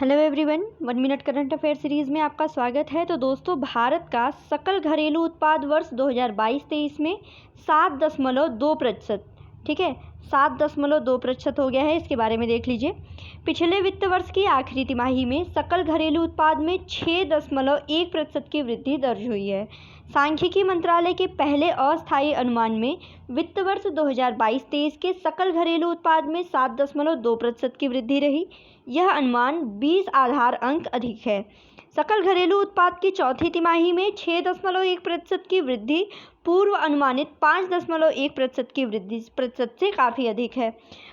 Hello everyone, 1 minute current affair series में आपका स्वागत है। तो दोस्तों, भारत का सकल घरेलू उत्पाद वर्ष 2022-23 में 7.2%, ठीक है, 7.2% हो गया है। इसके बारे में देख लीजिए। पिछले वित्त वर्ष की आखिरी तिमाही में सकल घरेलू उत्पाद में 6.1% की वृद्धि दर्ज हुई है। सांख्यिकी मंत्रालय के पहले अस्थायी अनुमान में वित्त वर्ष 2022-23 के सकल घरेलू उत्पाद में 7.2% की वृद्धि रही। यह अनुमान 20 आधार अंक अधिक है। सकल घरेलू उत्पाद की चौथी तिमाही में 6.1% की वृद्धि पूर्व अनुमानित 5.1% की वृद्धि प्रतिशत से काफ़ी अधिक है।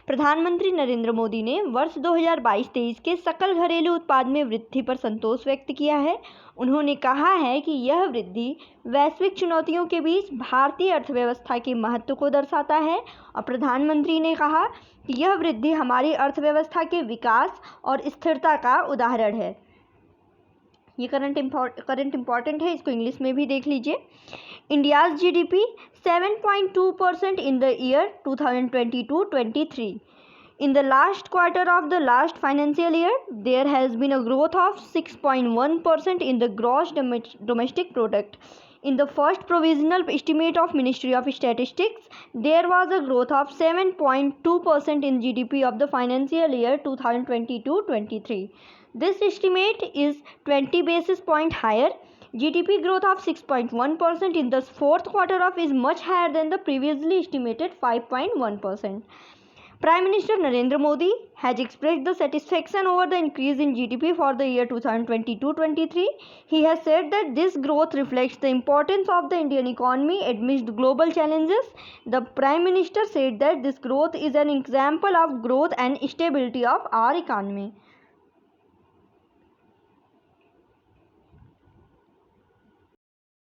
प्रधानमंत्री नरेंद्र मोदी ने वर्ष 2022-23 के सकल घरेलू उत्पाद में वृद्धि पर संतोष व्यक्त किया है। उन्होंने कहा है कि यह वृद्धि वैश्विक चुनौतियों के बीच भारतीय अर्थव्यवस्था के महत्व को दर्शाता है और प्रधानमंत्री ने कहा कि यह वृद्धि हमारी अर्थव्यवस्था के विकास और स्थिरता का उदाहरण है। ये करंट इम्पॉर्टेंट है, इसको इंग्लिश में भी देख लीजिए। India's GDP 7.2% in the year 2022-23. In the last quarter of the last financial year, there has been a growth of 6.1% in the gross domestic product. In the first provisional estimate of Ministry of Statistics, there was a growth of 7.2% in GDP of the financial year 2022-23. This estimate is 20 basis point higher. GDP growth of 6.1% in the fourth quarter of is much higher than the previously estimated 5.1%. Prime Minister Narendra Modi has expressed the satisfaction over the increase in GDP for the year 2022-23. He has said that this growth reflects the importance of the Indian economy amidst global challenges. The Prime Minister said that this growth is an example of growth and stability of our economy.